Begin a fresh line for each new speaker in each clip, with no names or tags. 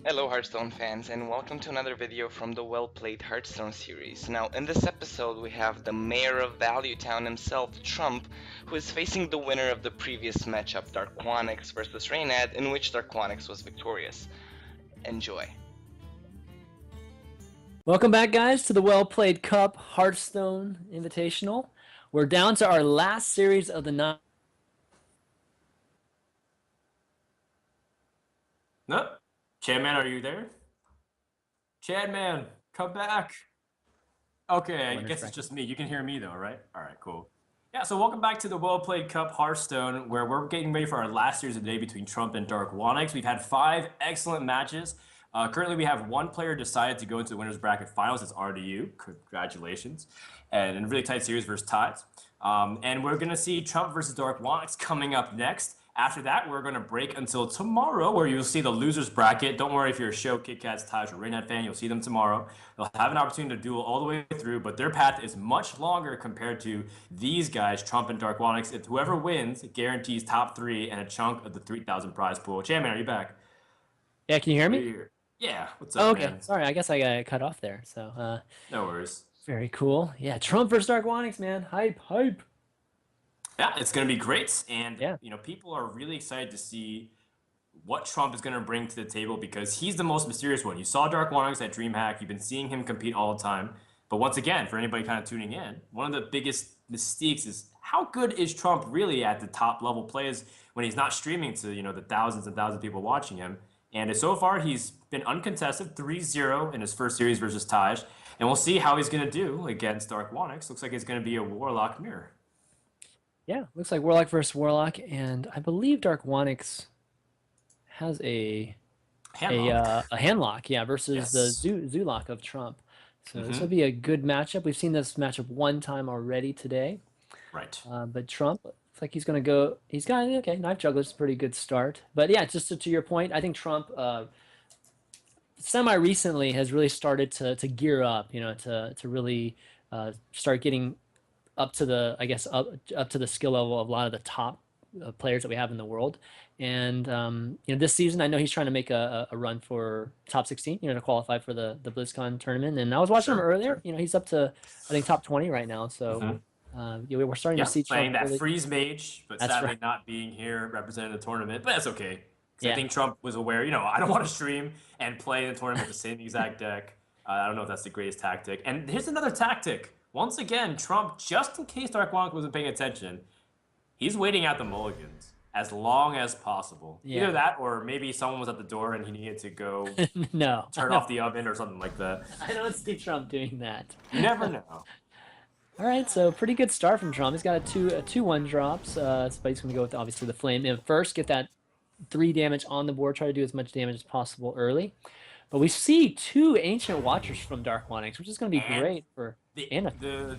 Hello Hearthstone fans and welcome to another video from the Well Played Hearthstone Series. Now in this episode we have the mayor of Value Town himself, Trump, who is facing the winner of the previous matchup, Darkwonyx versus Reynad, in which Darkwonyx was victorious. Enjoy.
Welcome back, guys, to the Well Played Cup Hearthstone Invitational. We're down to our last series of the night.
No, Chadman, are you there? Chadman, come back. Okay, I guess it's just me. You can hear me though, right? All right, cool. Yeah, so welcome back to the Well Played Cup Hearthstone, where we're getting ready for our last series of the day between Trump and Darkwonyx. We've had 5 excellent matches. Currently, we have one player decided to go into the winners bracket finals. It's RDU. Congratulations. And in a really tight series versus ties. And we're going to see Trump versus Darkwonyx coming up next. After that, we're going to break until tomorrow, where you'll see the losers bracket. Don't worry if you're a Show, Kit Kats, Taj, or Reynad fan, you'll see them tomorrow. They'll have an opportunity to duel all the way through, but their path is much longer compared to these guys, Trump and Darkwonyx. If whoever wins guarantees top 3 and a chunk of the 3,000 prize pool. Chairman, are you back?
Yeah, can you hear me?
Yeah, what's up,
okay,
man?
sorry, I guess I got cut off there. So,
No worries.
very cool. Yeah, Trump versus Darkwonyx, man. Hype, hype.
Yeah, it's going to be great. And,
Yeah.
people are really excited to see what Trump is going to bring to the table because he's the most mysterious one. You saw Darkwonyx at DreamHack. You've been seeing him compete all the time. But once again, for anybody kind of tuning in, one of the biggest mystiques is how good is Trump really at the top level plays when he's not streaming to, the thousands and thousands of people watching him. And so far, he's been uncontested, 3-0 in his first series versus Taj. And we'll see how he's going to do against Darkwonyx. Looks like it's going to be a Warlock mirror.
Yeah, looks like Warlock versus Warlock, and I believe Darkwonyx has a handlock, yeah, versus the Zoolock of Trump. So this will be a good matchup. We've seen this matchup one time already today.
Right.
But Trump looks like he's going to go. He's got okay. Knife Juggler's a pretty good start. But yeah, just to your point, I think Trump semi recently has really started to gear up. To really start getting up to the up to the skill level of a lot of the top players that we have in the world. And this season, I know he's trying to make a run for top 16, to qualify for the BlizzCon tournament. And I was watching him earlier. He's up to I think top 20 right now. So we're starting to see
playing
Trump
that freeze mage, but
That's
sadly
right.
not being here representing the tournament. But that's okay.
Yeah.
I think Trump was aware, I don't want to stream and play in the tournament with the same exact deck. I don't know if that's the greatest tactic. And here's another tactic. Once again, Trump, just in case Darkwonyx wasn't paying attention, he's waiting out the mulligans as long as possible.
Yeah.
Either that or maybe someone was at the door and he needed to go
No.
turn off the oven or something like that.
I don't see Trump doing that.
You never know.
All right, so pretty good start from Trump. He's got a 2/1 drops, but he's going to go with obviously the flame. And first, get that 3 damage on the board. Try to do as much damage as possible early. But we see 2 Ancient Watchers from Darkwonyx, which is going to be great for
the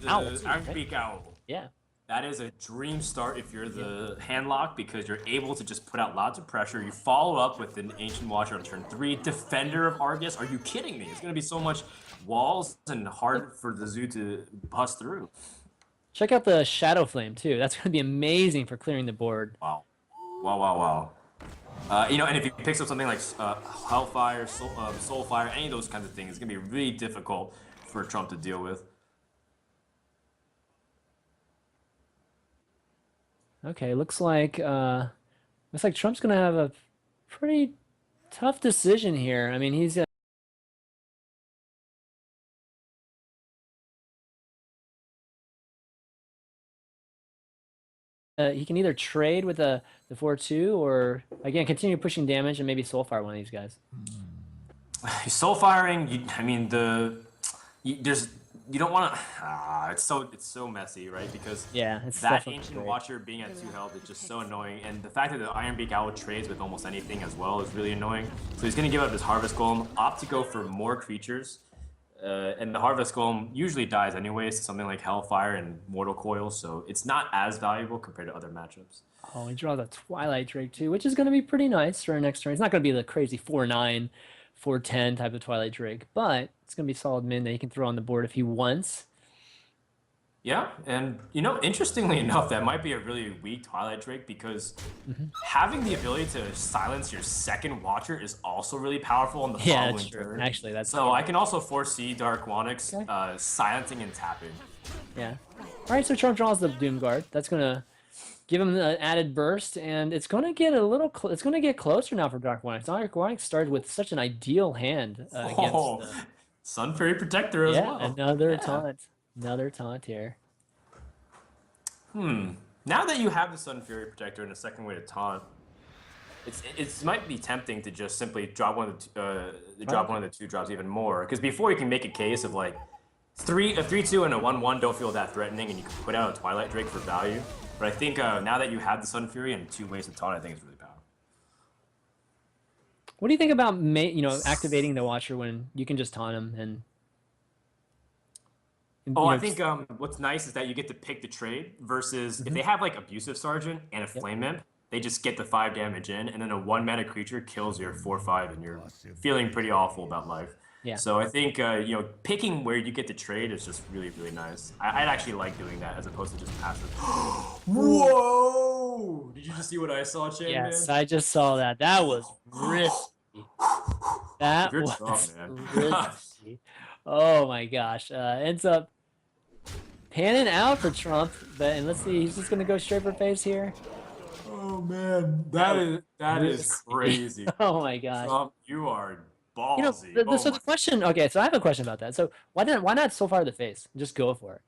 owl,
Ironbeak Owl.
Yeah.
That is a dream start if you're the handlock because you're able to just put out lots of pressure. You follow up with an Ancient Watcher on turn 3. Defender of Argus. Are you kidding me? It's going to be so much walls and hard for the zoo to bust through.
Check out the Shadow Flame, too. That's going to be amazing for clearing the board.
Wow. Wow. And if he picks up something like Hellfire, Soulfire, any of those kinds of things, it's going to be really difficult for Trump to deal with.
Okay, looks like Trump's gonna have a pretty tough decision here. I mean, he can either trade with the 4/2 or again continue pushing damage and maybe Soulfire one of these guys.
Soulfiring, you don't want to. It's so messy, right? Because
it's
that Ancient Watcher being at 2 health is just so annoying, and the fact that the Ironbeak Owl trades with almost anything as well is really annoying. So he's gonna give up his Harvest Golem, opt to go for more creatures, and the Harvest Golem usually dies anyways to something like Hellfire and Mortal Coil, so it's not as valuable compared to other matchups.
Oh, he draws a Twilight Drake too, which is gonna be pretty nice for our next turn. It's not gonna be the crazy 4/9. 4/10 type of Twilight Drake, but it's going to be solid min that he can throw on the board if he wants.
Yeah, and interestingly enough, that might be a really weak Twilight Drake because
Hmm.
having the ability to silence your second Watcher is also really powerful on the
Yeah, that's
following
true.
turn.
Actually, that's
So
true.
I can also foresee Darkwonyx
Okay.
silencing and tapping.
Yeah. All right, so Trump draws the Doom Guard. That's gonna give him an added burst, and it's gonna get a little. It's gonna get closer now for Darkwonyx. Darkwonyx started with such an ideal hand against
Oh,
the.
Sun Fairy Protector as
Yeah,
well.
another
Yeah.
taunt. Another taunt here.
Now that you have the Sun Fury Protector and a second way to taunt, it might be tempting to just simply drop one of the two drops even more. Because before you can make a case of like a 3/2 and a 1/1 don't feel that threatening, and you can put out a Twilight Drake for value. But I think now that you have the Sun Fury and two ways to taunt, I think it's really powerful.
What do you think about activating the Watcher when you can just taunt him and
Oh, I
just-
think what's nice is that you get to pick the trade versus if
Mhm.
they have like Abusive Sergeant and a
Yep.
Flame Imp, they just get the 5 damage in, and then a 1 mana creature kills your 4/5, and you're feeling pretty awful about life.
Yeah.
So I think picking where you get to trade is just really, really nice. I'd actually like doing that as opposed to just passive. Whoa! Did you just see what I saw, Chan?
Yes,
Man?
I just saw that. That was risky. That
You're
was
tough, man.
risky. Oh my gosh. Ends up panning out for Trump, but and let's see, he's just gonna go straight for face here.
Oh man, that is
Risky.
crazy.
Oh my gosh.
Trump, you are
You know,
ballsy.
so the question, okay, so I have a question about that. So why not so far the face? Just go for it.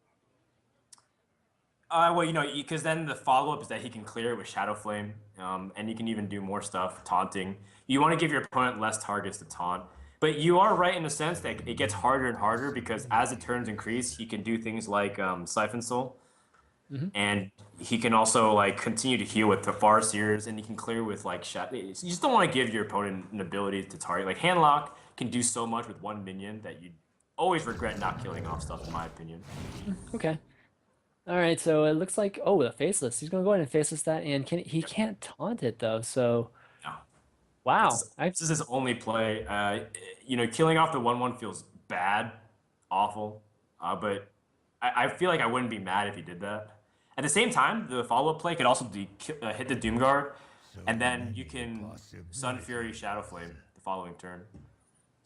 Well, because then the follow-up is that he can clear it with Shadow Flame, and you can even do more stuff, taunting. You want to give your opponent less targets to taunt. But you are right in the sense that it gets harder and harder because as the turns increase, he can do things like Siphon Soul,
Mhm.
and he can also like continue to heal with the Farseers, and he can clear with like Shadow. You just don't want to give your opponent an ability to target. Like Handlock can do so much with one minion that you always regret not killing off stuff, in my opinion.
Okay. All right, so it looks like the faceless. He's gonna go ahead and faceless that, and he can't taunt it though. So
No.
wow,
This is his only play. Killing off the 1/1 feels bad, awful, but I feel like I wouldn't be mad if he did that. At the same time, the follow-up play could also be hit the Doomguard, and then you can Sun Fury Shadow Flame the following turn.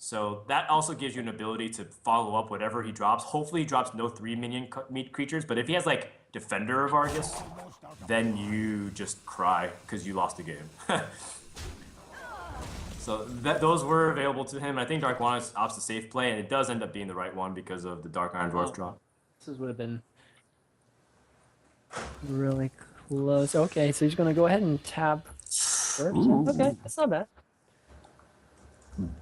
So that also gives you an ability to follow up whatever he drops. Hopefully he drops no 3-minion meat creatures, but if he has like Defender of Argus, then you just cry because you lost the game. So those were available to him. I think Darkwonyx opts the safe play, and it does end up being the right one because of the Dark Iron Dwarf drop.
this would have been really close. Okay, so he's gonna go ahead and tap first. Okay, that's not bad.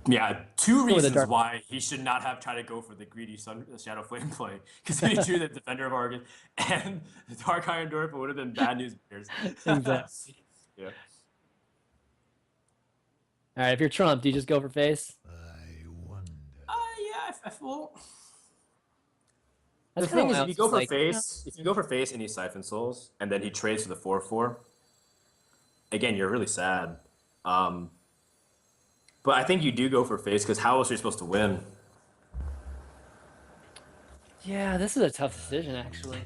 Yeah, two
with the
reasons
dark-
why he should not have tried to go for the greedy Shadow Flame play. Because if he drew the Defender of Argus and the Dark Iron Dwarf, it would have been bad news bears.
Exactly.
Yeah.
All right, if you're Trump, do you just go for face?
Yeah, I feel. The
That's
thing
kinda
is,
why I
if you
was
go
just
for
like,
face, if you go for face and he Siphon Souls, and then he trades to the 4/4, again, you're really sad. But I think you do go for face because how else are you supposed to win?
yeah, this is a tough decision actually.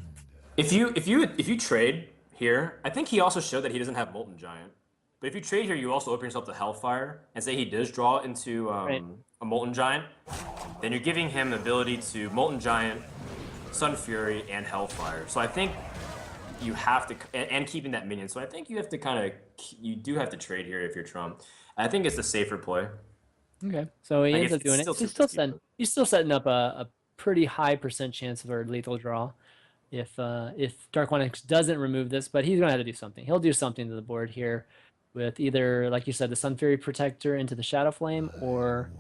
If you trade here, I think he also showed that he doesn't have Molten Giant. But if you trade here, you also open yourself to Hellfire, and say he does draw into
Right.
a Molten Giant, then you're giving him the ability to Molten Giant, Sun Fury, and Hellfire. So I think you have to, and keeping that minion. So I think you have to you do have to trade here if you're Trump. I think it's the safer play.
Okay, so he
Like,
ends up
it's
doing it.
still
He's
super
still
steep.
he's still setting up a pretty high percent chance for a lethal draw if Darkwonyx doesn't remove this, but he's gonna have to do something. He'll do something to the board here with either, like you said, the Sun Fury Protector into the Shadow Flame, or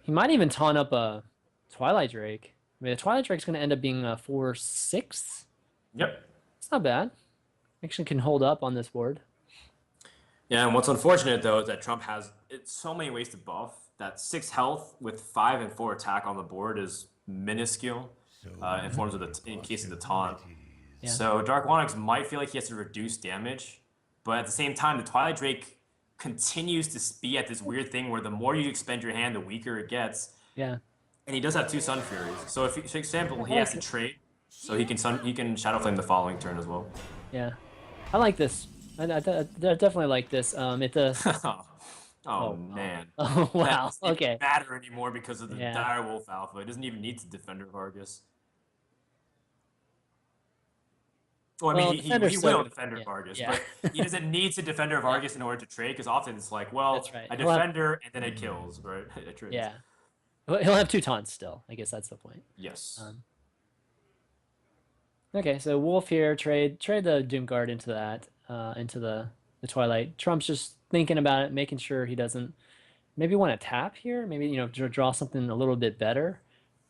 he might even taunt up a Twilight Drake. I mean, the Twilight Drake's gonna end up being a 4/6.
Yep.
It's not bad. Actually, can hold up on this board.
Yeah, and what's unfortunate though is that Trump has so many ways to buff that 6 health with 5 and 4 attack on the board is minuscule in forms of in case of the taunt.
Yeah.
So Darkwonyx might feel like he has to reduce damage, but at the same time, the Twilight Drake continues to be at this weird thing where the more you expend your hand, the weaker it gets.
Yeah.
And he does have 2 Sun Furies. So if, for example, he has to trade So he can Shadow Flame the following turn as well.
Yeah, I like this. I definitely like this. It does.
Oh man.
Oh
That
wow.
doesn't even
Okay.
matter anymore because of the
Yeah.
Direwolf Alpha. It doesn't even need to Defender of Argus. Well, I mean, he will Defender of Argus, but he doesn't need to Defender of Argus in order to trade, because often it's like, well,
That's right.
a Defender and then it kills, right? It trades.
Yeah. He'll have 2 taunts still. I guess that's the point.
Yes.
Okay, so Wolf here, trade the Doomguard into that, into the Twilight. Trump's just thinking about it, making sure he doesn't maybe want to tap here, maybe, draw something a little bit better.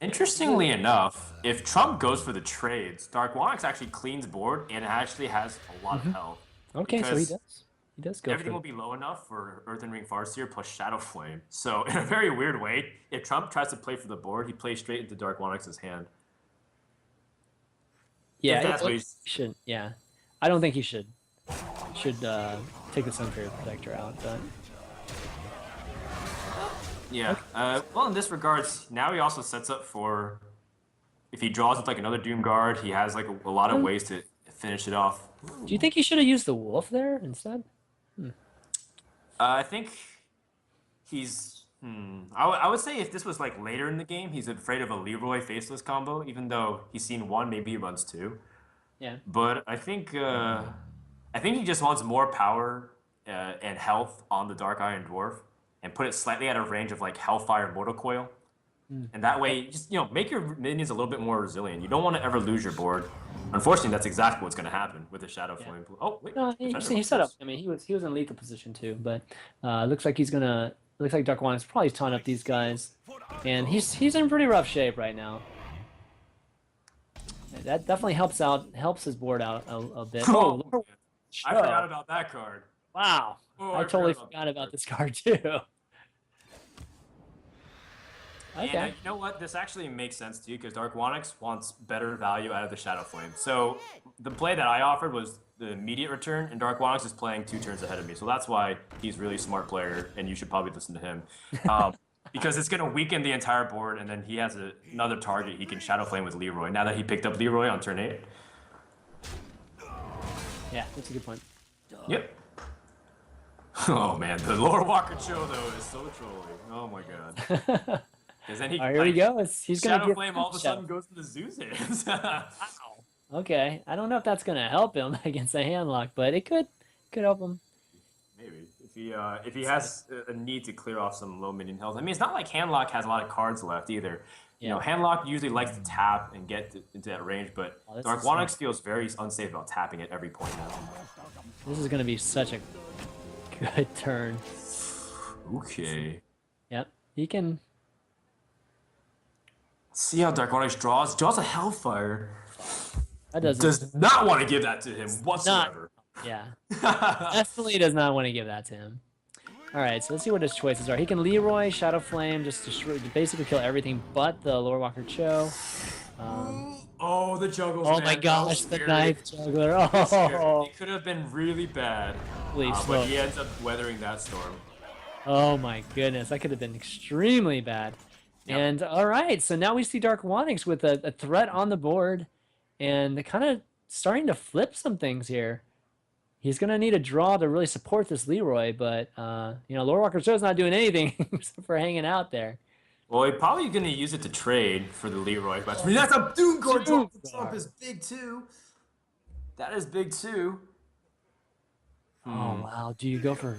Interestingly enough, if Trump goes for the trades, Darkwonyx actually cleans board and actually has a lot of health.
Okay, so he does. He does go.
Everything will be low enough for Earthen Ring Farseer plus Shadow Flame. So in a very weird way, if Trump tries to play for the board, he plays straight into Darkwonyx's hand.
Yeah, should. Yeah, I don't think he should take the Sunfairy Protector out, but.
Yeah. Well, in this regards, now he also sets up for, if he draws with like another Doomguard, he has like a lot of ways to finish it off.
Do you think he should have used the Wolf there instead?
I think he's. I would say if this was like later in the game, he's afraid of a Leroy Faceless combo. Even though he's seen 1, maybe he runs 2.
Yeah.
But I think he just wants more power and health on the Dark Iron Dwarf, and put it slightly out of range of like Hellfire Mortal Coil. And that way, just make your minions a little bit more resilient. You don't want to ever lose your board. Unfortunately, that's exactly what's going to happen with the Shadow Flame. Oh wait,
no, he set up. I mean, he was in lethal position too, but looks like Darkwonyx probably taunt up these guys, and he's in pretty rough shape right now. That definitely helps his board out a bit.
Oh, I forgot about that card.
Wow. I totally forgot about this card too. Okay.
And you know what? This actually makes sense to you because Darkwonyx wants better value out of the Shadow Flame. So the play that I offered was the immediate return, and Darkwonyx is playing 2 turns ahead of me. So that's why he's a really smart player, and you should probably listen to him. Because it's going to weaken the entire board, and then he has another target he can Shadow Flame with Leroy. Now that he picked up Leroy on turn 8.
Yeah, that's a good point.
Yep. Oh man, the Lore Walker Cho though is so trolling. Oh my god. Because then
here we go. He's gonna
Shadow Flame all of a sudden goes into Zoo's hands.
Wow. Okay, I don't know if that's gonna help him against a handlock, but it could help him.
Maybe if he has a need to clear off some low minion health. I mean, it's not like handlock has a lot of cards left either. Yeah. Handlock usually likes to tap and get into that range, but Darkwonyx feels very unsafe about tapping at every point now.
This is gonna be such a good turn.
Okay.
Yep, he can.
See how Darkwonyx draws. Draws a Hellfire.
That
does not want to give that to him whatsoever.
Yeah. Definitely does not want to give that to him. All right, so let's see what his choices are. He can Leroy, Shadow Flame, just to basically kill everything but the Lore Walker Cho.
Oh, the juggles.
Oh my gosh, the knife juggler. Oh.
It could have been really bad. But he ends up weathering that storm.
Oh my goodness, that could have been extremely bad. Yep. And all right, so now we see Darkwonyx with a threat on the board, and kind of starting to flip some things here. He's gonna need a draw to really support this Leroy, but Lore Walker Cho's not doing anything except for hanging out there.
Well, he's probably gonna use it to trade for the Leroy, but I mean, that's a Doomguard drop. The Trump is big too. That is big too.
Oh wow! Do you go for?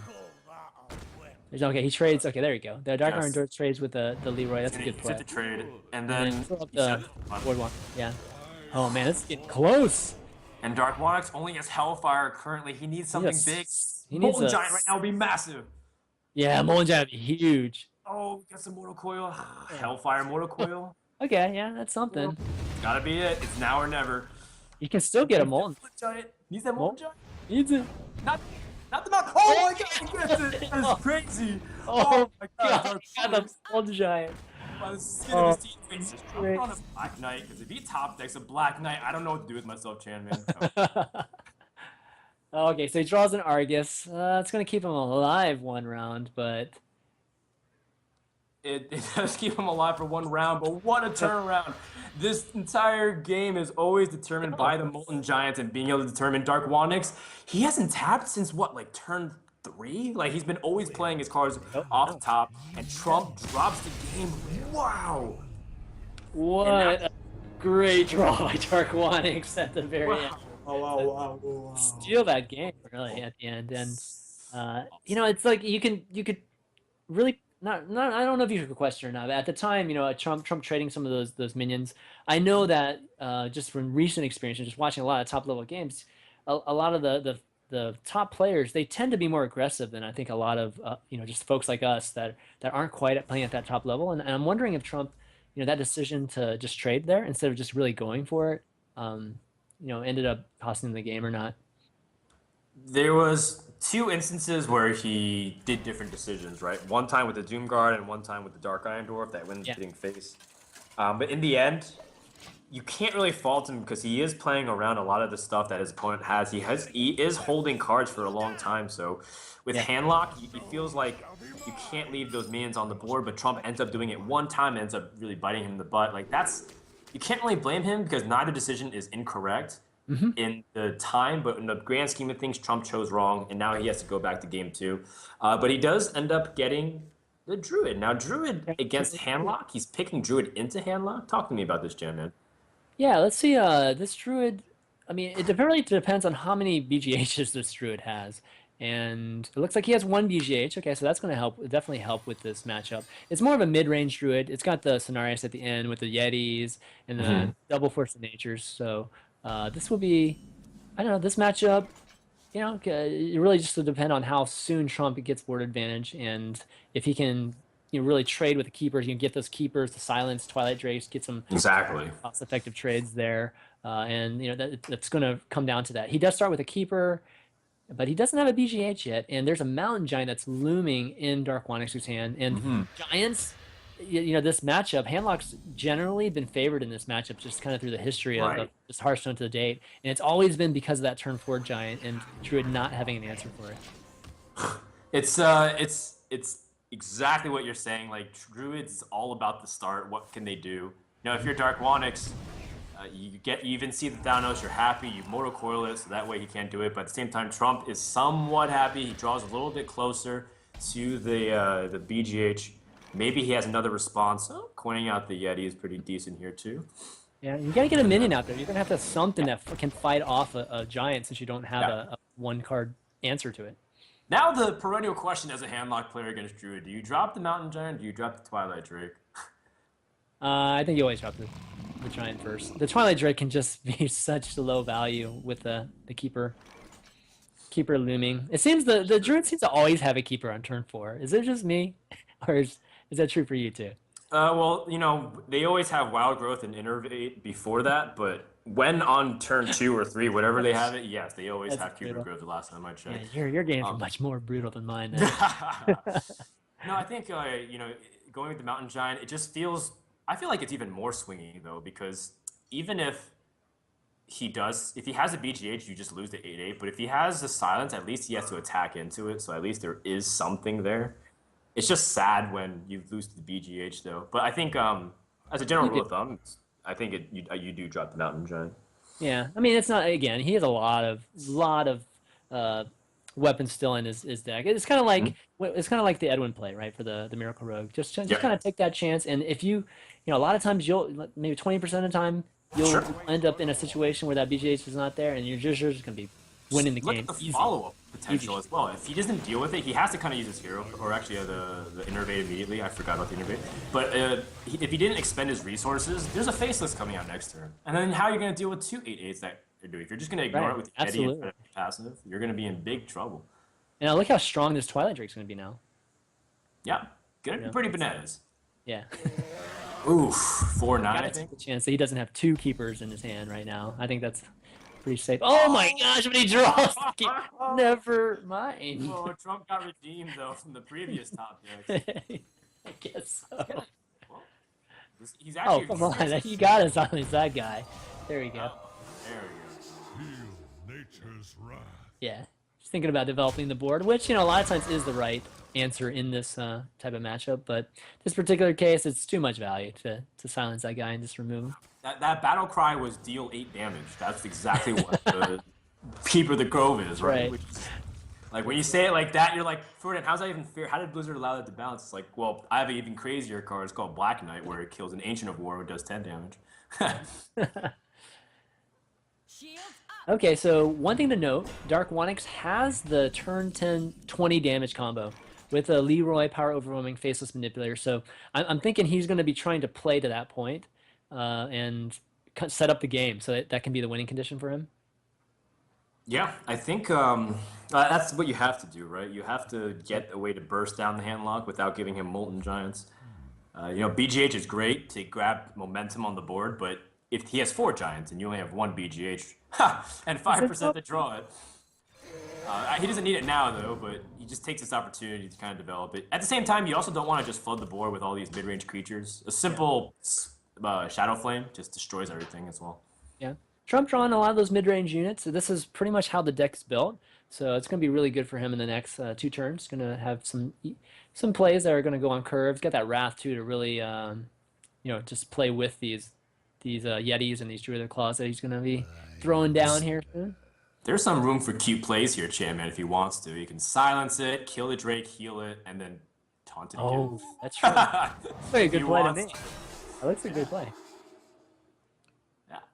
Okay, he trades. Okay, there you go. The Dark Iron Dwarf trades with the Leroy. That's a good play.
The trade, and then
fill up the boardwalk. Yeah. Oh man, it's getting close.
And Darkwonyx only has Hellfire currently. He needs something big.
He needs
Molten Giant right now would be massive.
Yeah, Molten Giant would be huge.
Oh, got some Mortal Coil. Hellfire Mortal Coil.
Okay, yeah, that's something.
It's gotta be it. It's now or never.
You can still get a Molten
Giant. Needs that Molten Giant.
Needs it.
Not the mount. Oh my god, he gets it. That is crazy.
Oh my god, he got the Molten Giant.
By the skin of his teeth, just on a Black Knight, because if he top decks a Black Knight, I don't know what to do with myself, Chan, man.
Okay, so he draws an Argus. It's going to keep him alive one round, but
It does keep him alive for one round, but what a turnaround. This entire game is always determined by the Molten Giants and being able to determine Darkwonyx. He hasn't tapped since what, like turn 3? Like he's been always playing his cards off the top, and Trump drops the game. Wow.
What a great draw by Darkwonyx at the very end.
Wow.
Steal that game really at the end, and you know, it's like you could really not I don't know if you should question or not. But at the time, you know, Trump trading some of those minions. I know that just from recent experience, and just watching a lot of top level games, a lot of the top players, they tend to be more aggressive than I think a lot of you know, just folks like us that aren't quite playing at that top level. And I'm wondering if Trump, you know, that decision to just trade there instead of just really going for it, you know, ended up costing him the game or not.
There was 2 instances where he did different decisions, right? One time with the Doom Guard and one time with the Dark Iron Dwarf that went getting face. But in the end, you can't really fault him because he is playing around a lot of the stuff that his opponent has. He is holding cards for a long time, so with handlock, it feels like you can't leave those minions on the board, but Trump ends up doing it one time and ends up really biting him in the butt. Like you can't really blame him because neither decision is incorrect. In the time, but in the grand scheme of things, Trump chose wrong, and now he has to go back to game 2. But he does end up getting the Druid. Now, Druid against Handlock, he's picking Druid into Handlock. Talk to me about this, Jam, man.
Yeah, let's see. This Druid, I mean, it really depends on how many BGHs this Druid has. And it looks like he has 1 BGH. Okay, so that's going to help, definitely help with this matchup. It's more of a mid-range Druid. It's got the Cenarius at the end with the Yetis and the double Force of Natures. So this will be, I don't know, this matchup, you know, it really just will depend on how soon Trump gets board advantage and if he can, you know, really trade with the keepers. You can get those keepers, the Silence, Twilight Drakes, get some cost-effective trades there. And, you know, that's going to come down to that. He does start with a keeper, but he doesn't have a BGH yet. And there's a Mountain Giant that's looming in Darkwonyx's hand. And Giants, you know, this matchup, Handlock's generally been favored in this matchup just kind of through the history of this Hearthstone to date. And it's always been because of that turn 4 Giant and Druid not having an answer for it.
It's exactly what you're saying. Like, Druids is all about the start. What can they do? You know, if you're Darkwonyx, you even see the Thanos, you're happy, you Mortal Coil it, so that way he can't do it. But at the same time, Trump is somewhat happy. He draws a little bit closer to the BGH. Maybe he has another response. Oh, coining out the Yeti is pretty decent here, too.
Yeah, you gotta get a minion out there. You're gonna have to have something that can fight off a Giant since you don't have a 1-card answer to it.
Now the perennial question as a Handlock player against Druid. Do you drop the Mountain Giant or do you drop the Twilight Drake?
I think you always drop the Giant first. The Twilight Drake can just be such low value with the Keeper looming. It seems the Druid seems to always have a Keeper on turn 4. Is it just me? Or is that true for you too?
Well, you know, they always have Wild Growth and Innervate before that, but when on turn 2 or 3, whatever they have it, yes, they always have Keeper Growth the last time I checked.
Yeah, your games are much more brutal than mine.
No, I think, you know, going with the Mountain Giant, it just feels... I feel like it's even more swingy, though, because even if he has a BGH, you just lose the 8/8, but if he has the Silence, at least he has to attack into it, so at least there is something there. It's just sad when you lose to the BGH, though. But I think, as a general rule of thumb, I think you do drop the Mountain Giant.
Yeah, I mean, it's not, again, he has a lot of weapons still in his deck. It's kind of like the Edwin play, right, for the Miracle Rogue. Just kind of take that chance, and if you know, a lot of times maybe 20% of the time you'll end up in a situation where that BGH is not there, and you're just going to be winning the game.
Look at the follow-up potential as well. If he doesn't deal with it, he has to kind of use his hero, or actually the Innervate immediately. I forgot about the Innervate. But if he didn't expend his resources, there's a Faceless coming out next turn. And then how are you going to deal with 2 8/8s that you're doing? If you're just going to ignore it with the Eddie and passive, you're going to be in big trouble.
And look how strong this Twilight Drake's going to be now.
Yeah, going to be pretty bananas.
Yeah.
Oof, 4/9, I think.
The chance that he doesn't have 2 keepers in his hand right now. I think that's pretty safe. Oh my gosh, when he draws, never mind.
Oh, Trump got redeemed though from the previous top deck.
I guess so.
Well, he's actually.
Oh, come on, you got us on that guy. There we go.
There we go.
Feel nature's wrath.
Yeah, just thinking about developing the board, which, you know, a lot of times is the right answer in this type of matchup. But this particular case, it's too much value to silence that guy and just remove him.
That battle cry was deal 8 damage. That's exactly what the Keeper of the Grove is, right?
Right.
Which is, like when you say it like that, you're like, Ferdinand, how's that even fair? How did Blizzard allow that to balance? It's like, well, I have an even crazier card. It's called Black Knight, where it kills an Ancient of War who does 10 damage.
Okay, so one thing to note, Darkwonyx has the turn 10 20 damage combo with a Leroy Power Overwhelming Faceless Manipulator. So I'm thinking he's going to be trying to play to that point, and set up the game so that can be the winning condition for him.
Yeah, I think that's what you have to do, right? You have to get a way to burst down the handlock without giving him Molten Giants. BGH is great to grab momentum on the board, but if he has 4 Giants and you only have 1 BGH, and 5% to draw it, he doesn't need it now, though, but he just takes this opportunity to kind of develop it. At the same time, you also don't want to just flood the board with all these mid-range creatures. A simple Shadow Flame just destroys everything as well.
Yeah. Trump drawing a lot of those mid-range units, so this is pretty much how the deck's built. So it's going to be really good for him in the next 2 turns. Going to have some plays that are going to go on curves. Got that Wrath too to really, just play with these Yetis and these Druid Claws that he's going to be throwing down here soon.
There's some room for cute plays here, Chairman, if he wants to. He can silence it, kill the Drake, heal it, and then taunt it again.
Oh, that's true. That's a good play to me. That looks a good play.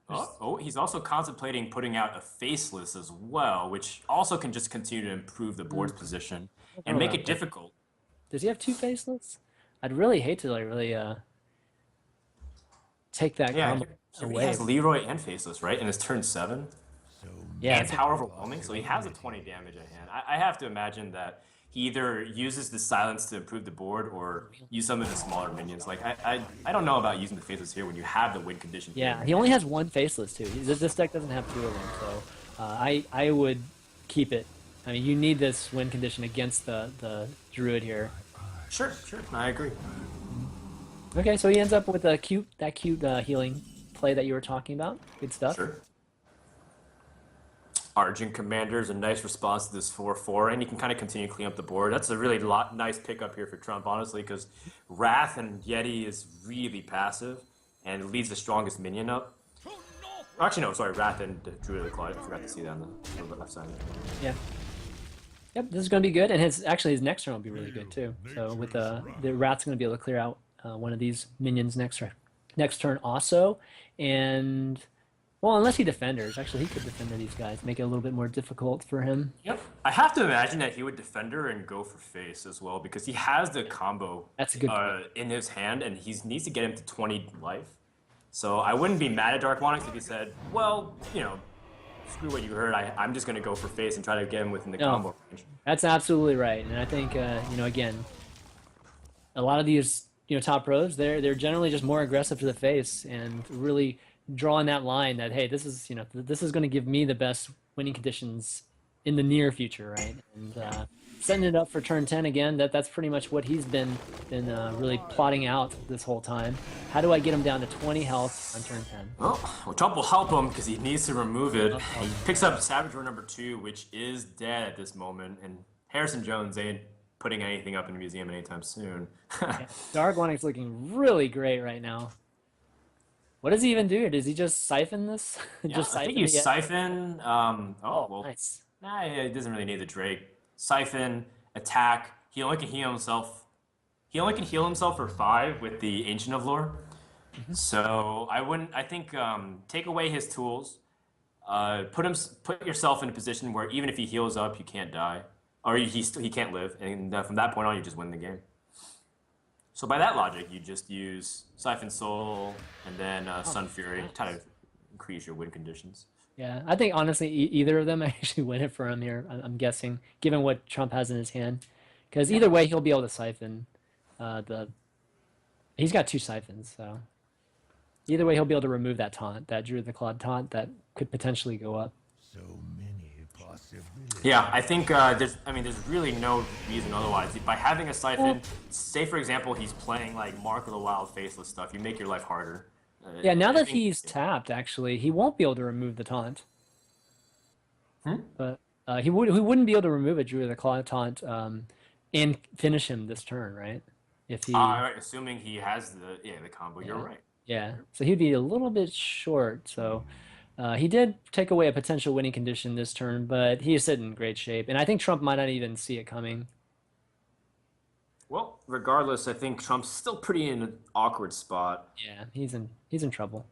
Oh, he's also contemplating putting out a Faceless as well, which also can just continue to improve the board's position and make it difficult.
Does he have 2 Faceless? I'd really hate to really take that combo away.
He has Leroy and Faceless, right? In his turn 7.
Yeah,
and Power Overwhelming, so he has a 20 damage at hand. I have to imagine that he either uses the silence to improve the board or use some of the smaller minions. Like, I don't know about using the Faceless here when you have the win condition.
Yeah, he only has 1 Faceless, too. This deck doesn't have 2 of them, so I would keep it. I mean, you need this win condition against the Druid here.
Sure, I agree.
Okay, so he ends up with that cute healing play that you were talking about. Good stuff.
Sure. Argent Commander is a nice response to this 4/4, and you can kind of continue to clean up the board. That's a really nice pickup here for Trump, honestly, because Wrath and Yeti is really passive and leads the strongest minion up. Actually, no, sorry, Wrath and Druid of the Claw. I forgot to see that on the left side.
Yeah. Yep, this is going to be good, and his next turn will be really good too. So with the Wrath's going to be able to clear out one of these minions next turn also, and. Well, unless he defenders. Actually, he could defender these guys, make it a little bit more difficult for him.
Yep. I have to imagine that he would defender and go for face as well, because he has the combo
That's a good
in his hand, and he needs to get him to 20 life. So I wouldn't be mad at Darkwonyx if he said, well, screw what you heard. I'm just going to go for face and try to get him within the combo range.
That's absolutely right. And I think, again, a lot of these, top pros, they're generally just more aggressive to the face and really drawing that line that, hey, this is going to give me the best winning conditions in the near future, right? And setting it up for turn 10 again, that's pretty much what he's been really plotting out this whole time. How do I get him down to 20 health on turn 10?
Well, Trump will help him because he needs to remove it. He picks up Savage Roar number 2, which is dead at this moment, and Harrison Jones ain't putting anything up in the museum anytime soon.
Darkwonyx looking really great right now. What does he even do? Does he just siphon this?
I think you siphon. Well,
nice.
Nah, he doesn't really need the Drake. Siphon, attack. He only can heal himself. He only can heal himself for 5 with the Ancient of Lore. Mm-hmm. So I think take away his tools. Put yourself in a position where even if he heals up, you can't die, or he can't live, and from that point on, you just win the game. So by that logic, you just use Siphon Soul and then Sun Fury to kind of increase your win conditions.
Yeah, I think honestly either of them actually win it for him here, I'm guessing, given what Trump has in his hand. Because either way, he'll be able to siphon he's got 2 siphons, so either way, he'll be able to remove that taunt, that Druid the Claw taunt that could potentially go up.
So many possibilities.
Yeah, I think there's really no reason otherwise. By having a siphon, say for example he's playing like Mark of the Wild Faceless stuff, you make your life harder.
Yeah, now that he's tapped, actually, he won't be able to remove the taunt. But he wouldn't be able to remove a Druid of the Claw taunt and finish him this turn, right? If he,
Right, assuming he has the combo,
yeah,
you're right.
yeah. So he'd be a little bit short. So he did take away a potential winning condition this turn, but he is sitting in great shape, and I think Trump might not even see it coming.
Well, regardless, I think Trump's still pretty in an awkward spot.
Yeah, he's in trouble.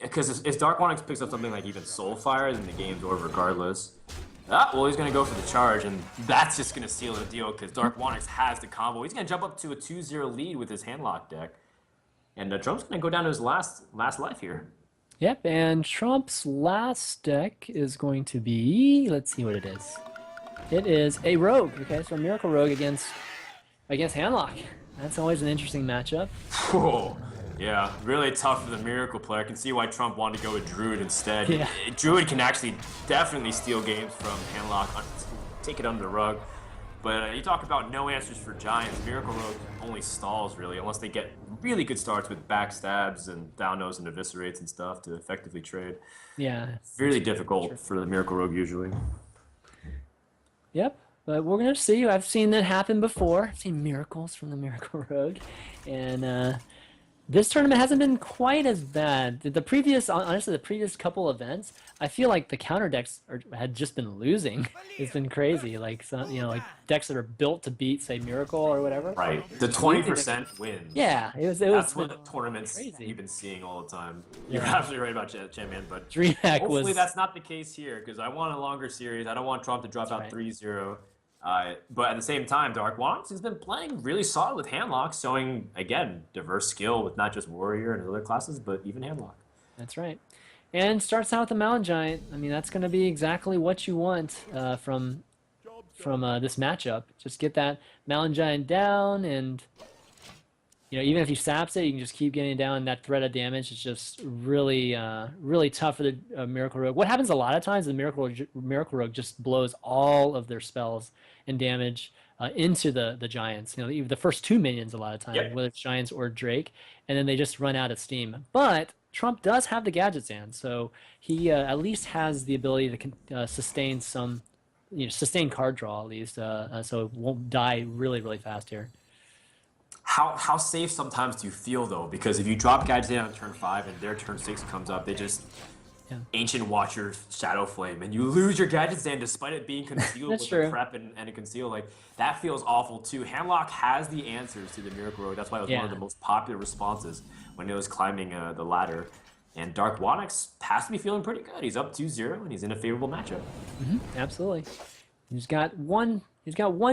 Because if Darkwonyx picks up something like even Soulfire, then the game's over regardless. Ah, well, he's going to go for the charge, and that's just going to seal the deal because Darkwonyx has the combo. He's going to jump up to a 2-0 lead with his handlock deck. And Trump's going to go down to his last life here.
Yep, and Trump's last deck is going to be, let's see what it is. It is a Rogue, okay? So a Miracle Rogue against Handlock. That's always an interesting matchup.
Whoa. Yeah, really tough for the Miracle player. I can see why Trump wanted to go with Druid instead.
Yeah.
Druid can actually definitely steal games from Handlock, take it under the rug. But you talk about no answers for Giants. Miracle Rogue only stalls, really, unless they get really good starts with backstabs and down-nos and eviscerates and stuff to effectively trade.
Yeah.
Really difficult for the Miracle Rogue, usually.
Yep, but we're going to see. I've seen that happen before. I've seen miracles from the Miracle Rogue. And this tournament hasn't been quite as bad. Honestly, the previous couple events, I feel like the counter decks had just been losing. It's been crazy. Like like decks that are built to beat, say, Miracle or whatever.
Right. The 20% wins.
Yeah,
That's what the tournaments
crazy.
you've been seeing all the time.
Yeah.
You're absolutely right about Champion, but
DreamHack
hopefully that's not the case here because I want a longer series. I don't want Trump to drop out
right.
3-0. But at the same time, Darkwonyx has been playing really solid with Handlock, showing, again, diverse skill with not just Warrior and other classes, but even Handlock.
That's right. And starts out with the Mountain Giant. I mean, that's going to be exactly what you want from this matchup. Just get that Mountain Giant down, and even if he saps it, you can just keep getting it down. That threat of damage is just really, really tough for the Miracle Rogue. What happens a lot of times, the Miracle Rogue just blows all of their spells and damage into the Giants. Even the first two minions a lot of times,
Yep.
whether it's Giants or Drake, and then they just run out of steam. But Trump does have the Gadget Sand, so he at least has the ability to sustain some, sustain card draw at least, so it won't die really, really fast here.
How safe sometimes do you feel, though? Because if you drop Gadget on turn 5 and their turn 6 comes up, they just Ancient Watcher Shadow Flame, and you lose your Gadget Stand despite it being concealed with
true.
a prep and a conceal. Like, that feels awful, too. Handlock has the answers to the Miracle Rogue. That's why it was one of the most popular responses when it was climbing the ladder. And Darkwonyx has to be feeling pretty good. He's up 2-0, and he's in a favorable matchup.
Absolutely. He's got one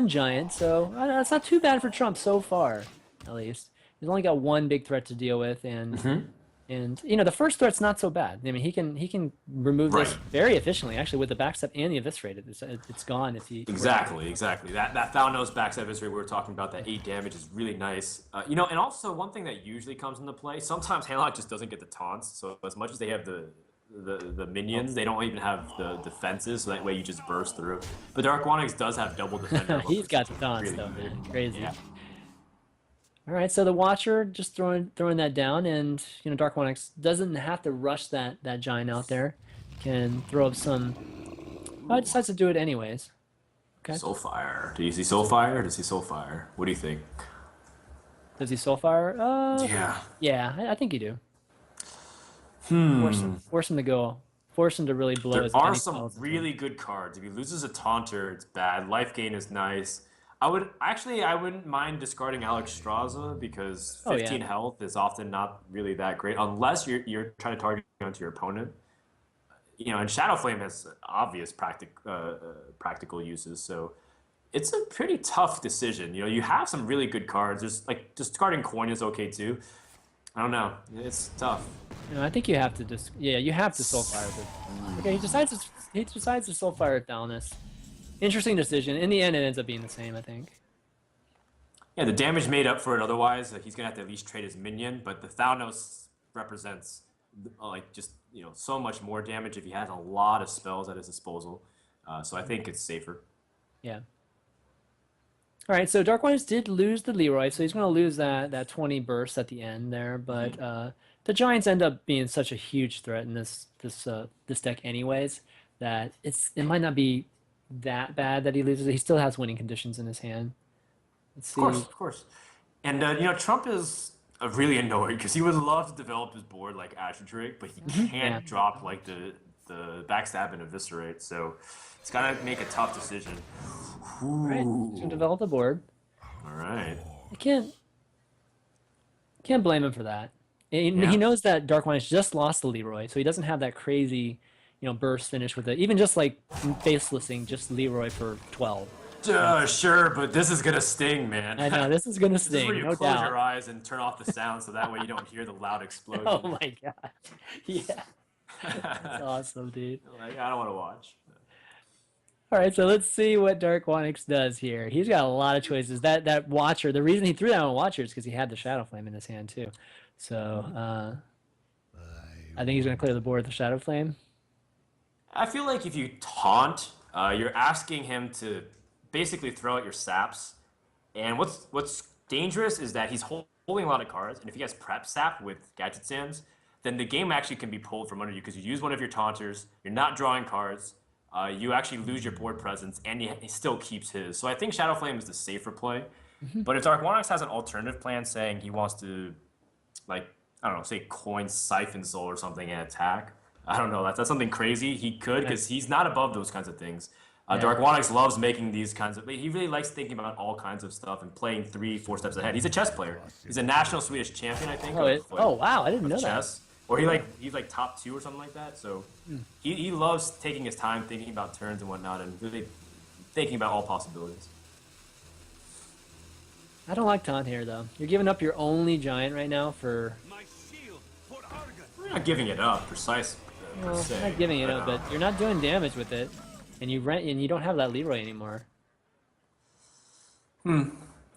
giant, so that's not too bad for Trump so far, at least. He's only got one big threat to deal with, and the first threat's not so bad. I mean, he can remove this very efficiently, actually, with the backstep and the eviscerate. It's gone if he.
Exactly. That foul nose backstep eviscerate we were talking about, that 8 damage is really nice. And also one thing that usually comes into play, sometimes Handlock just doesn't get the taunts. So as much as they have the minions, they don't even have the defenses, so that way you just burst through. But Darkwonyx does have double defender.
He's got the taunts, though, man. Crazy.
Yeah.
All right, so the Watcher just throwing that down, and Darkwonyx doesn't have to rush that giant out there. Can throw up some. Oh, decides to do it anyways. Okay.
Soulfire. Do you see Soulfire? Does he Soulfire? What do you think?
Does he Soulfire?
Yeah.
Yeah, I think you do. Force him to go. Force him to really blow.
There are some really good cards. If he loses a Taunter, it's bad. Life gain is nice. I wouldn't mind discarding Alex Straza because 15 health is often not really that great unless you're trying to target onto your opponent. And Shadow Flame has obvious practical uses, so it's a pretty tough decision. You have some really good cards. Just discarding Coin is okay too. I don't know. It's tough.
I think you have to you have to Soulfire it. Okay, he decides to Soulfire Thalnos. Interesting decision. In the end, it ends up being the same, I think.
Yeah, the damage made up for it otherwise. He's going to have to at least trade his minion, but the Thalnos represents so much more damage if he has a lot of spells at his disposal. So I think it's safer.
Yeah. All right, so Darkwonyx did lose the Leroy, so he's going to lose that 20 burst at the end there, but the Giants end up being such a huge threat in this deck anyways that it might not be that bad that he loses. He still has winning conditions in his hand. Let's
Of
see.
course, of course. And you know, Trump is really annoying because he would love to develop his board like Azure Drake, but he can't
Yeah.
drop like the backstab and eviscerate. So he's got to make a tough decision.
All right. He's gonna
Ooh.
develop the board.
All right.
I can't blame him for that. And
Yeah.
he knows that Darkwonyx just lost to Leroy, so he doesn't have that crazy, burst finish with it. Even just like facelessing just Leroy for 12.
Sure, but this is gonna sting, man.
I know this is gonna
This is where
sting,
you
no
close
doubt.
your eyes and turn off the sound so that way you don't hear the loud explosion.
Oh my god. Yeah. That's awesome, dude.
Like, I don't want to watch.
All right, so let's see what Darkwonyx does here. He's got a lot of choices. That Watcher, the reason he threw that on Watcher is because he had the Shadow Flame in his hand too. So I think he's going to clear the board with the Shadow Flame.
I feel like if you taunt, you're asking him to basically throw out your saps. And what's dangerous is that he's holding a lot of cards, and if he has prep sap with Gadget Sands, then the game actually can be pulled from under you because you use one of your taunters, you're not drawing cards, you actually lose your board presence, and he still keeps his. So I think Shadow Flame is the safer play. But if Darkwonyx has an alternative plan saying he wants to, like, I don't know, say coin Siphon Soul or something and attack, I don't know, that's something crazy. He could, because he's not above those kinds of things. Darkwonyx loves making these kinds of. He really likes thinking about all kinds of stuff and playing 3-4 steps ahead. He's a chess player. He's a national Swedish champion, I think.
Oh wow, I didn't know
chess.
that.
Or he's like top 2 or something like that. So he loves taking his time, thinking about turns and whatnot, and really thinking about all possibilities.
I don't like taunt here though. You're giving up your only giant right now for.
We're not giving it up, precise.
Well,
per se,
you're not giving it up, but you're not doing damage with it, and you don't have that Leroy anymore.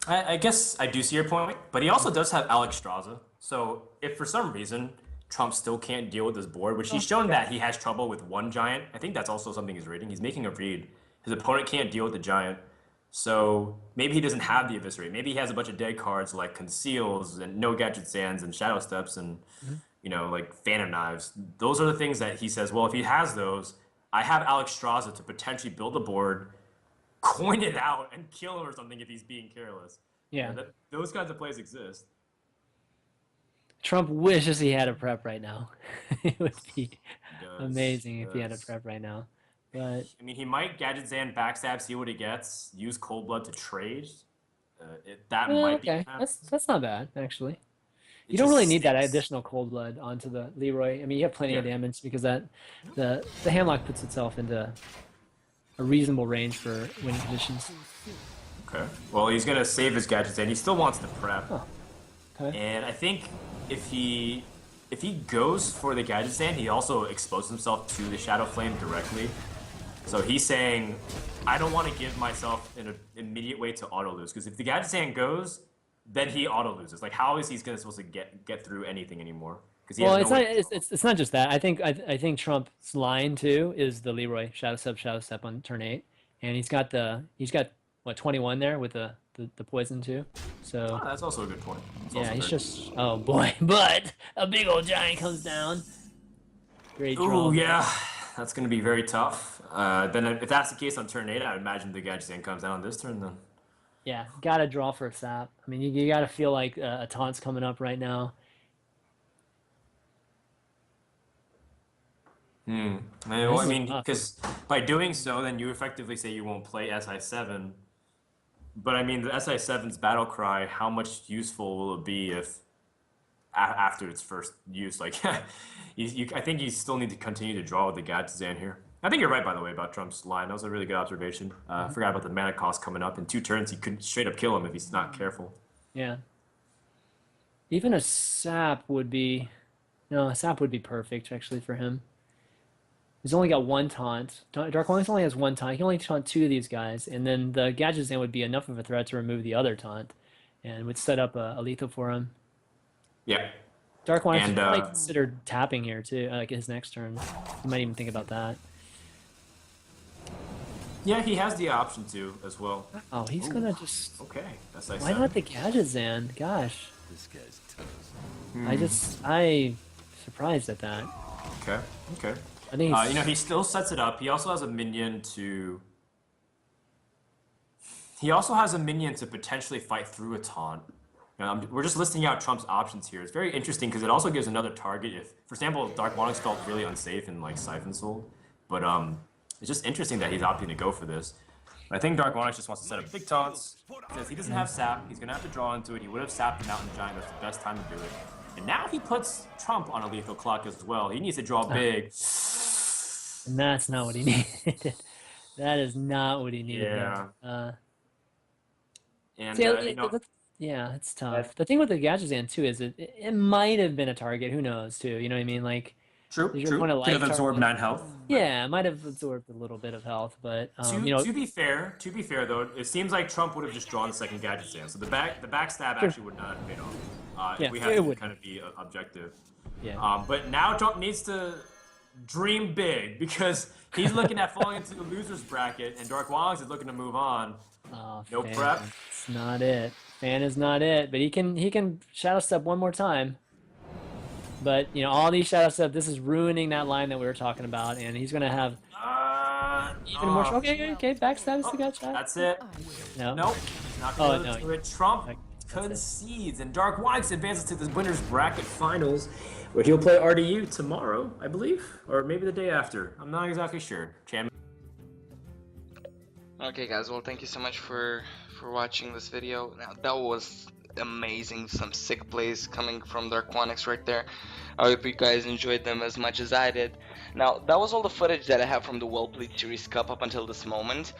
I guess I do see your point, but he also does have Alex Straza. So if for some reason Trump still can't deal with this board, which he's shown that he has trouble with one giant, I think that's also something he's reading. He's making a read. His opponent can't deal with the giant. So maybe he doesn't have the eviscerate. Maybe he has a bunch of dead cards like Conceals and No Gadget Sands and Shadow Steps and like Phantom Knives. Those are the things that he says, well, if he has those, I have Alex Straza to potentially build a board, coin it out, and kill him or something if he's being careless.
Yeah.
Those kinds of plays exist.
Trump wishes he had a prep right now. It would be amazing if he had a prep right now. But
I mean, he might Gadget Zan backstab, see what he gets, use Cold Blood to trade. Might
okay.
be
That's not bad actually. You don't really need that additional Cold Blood onto the Leroy. I mean, you have plenty of damage because the Hamlock puts itself into a reasonable range for winning conditions.
Okay. Well, he's gonna save his Gadget Zan. He still wants to prep.
Oh. Okay.
And I think if he goes for the Gadget Zan, he also exposes himself to the Shadow Flame directly. So he's saying, I don't want to give myself an immediate way to auto lose, because if the Gadget Zan goes, then he auto loses. Like, how is he supposed to get through anything anymore?
Well, it's not just that. I think Trump's line too is the Leroy Shadow Step on turn 8, and he's got what 21 there with the poison too. So
that's also a good point.
He's just oh boy, but a big old giant comes down. Great draw.
Oh yeah, that's gonna be very tough. Then if that's the case on turn 8, I would imagine the Gadget Zan comes down on this turn then.
Yeah, gotta draw for a sap. I mean, you gotta feel like a taunt's coming up right now.
Well, I mean, because by doing so, then you effectively say you won't play SI7. But I mean, the SI7's battle cry, how much useful will it be if after its first use? Like, I think you still need to continue to draw with the Gadget Zan here. I think you're right, by the way, about Trump's line. That was a really good observation. I forgot about the mana cost coming up. In 2 turns, he could straight up kill him if he's not careful.
Yeah. Even a sap would be... No, a sap would be perfect, actually, for him. He's only got 1 taunt. Darkwonyx only has 1 taunt. He can only taunt 2 of these guys, and then the Gadget Zan would be enough of a threat to remove the other taunt, and would set up a lethal for him.
Yeah.
Darkwonyx would probably consider tapping here, too, like his next turn. He might even think about that.
Yeah, he has the option to as well.
Oh, he's gonna just...
Okay, that's nice.
Why not the Gadget Zan? Gosh.
This guy's tough.
I'm surprised at that.
Okay.
I think
he still sets it up. He also has a minion to... He also has a minion to potentially fight through a taunt. We're just listing out Trump's options here. It's very interesting because it also gives another target if, for example, Darkwonyx felt really unsafe in like Siphon Soul. But it's just interesting that he's opting to go for this. I think Darkwonyx just wants to set up big taunts. Says he doesn't have sap. He's gonna have to draw into it. He would have sapped the Mountain Giant. That's the best time to do it. And now he puts Trump on a lethal clock as well. He needs to draw big.
And that's not what he needed. That is not what he needed.
Yeah.
And yeah, it's tough. The thing with the Gadgetzan too is it might have been a target. Who knows too? You know what I mean? Like,
true. Could have absorbed 9 health.
Yeah, it might have absorbed a little bit of health, but you know.
To be fair though, it seems like Trump would have just drawn the second Gadgetzan. So the backstab actually would not have paid off. If we had to kind of be objective.
Yeah.
But now Trump needs to dream big because he's looking at falling into the losers bracket, and Darkwonyx is looking to move on.
Oh,
no prep.
It's not it. Fan is not it. But he can shadow step one more time. But you know, all these shadow step, this is ruining that line that we were talking about, and he's gonna have even more. Okay. Backstab is the gut shot.
That's it.
No.
Nope. He's not gonna do it. Trump concedes, and Darkwonyx advances to the winners bracket finals, where he'll play RDU tomorrow, I believe, or maybe the day after. I'm not exactly sure.
Okay guys, well thank you so much for watching this video. Now that was amazing, some sick plays coming from Darkwonyx right there. I hope you guys enjoyed them as much as I did. Now that was all the footage that I have from the Well Played Series Cup up until this moment.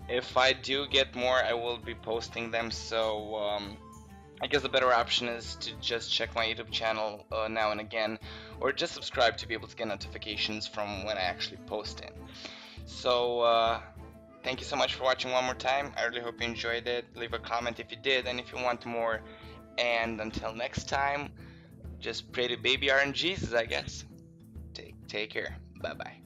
If I do get more, I will be posting them, so I guess the better option is to just check my YouTube channel now and again, or just subscribe to be able to get notifications from when I actually post it. So thank you so much for watching one more time. I really hope you enjoyed it. Leave a comment if you did and if you want more. And until next time, just pray to baby RNGs, I guess. Take care. Bye bye.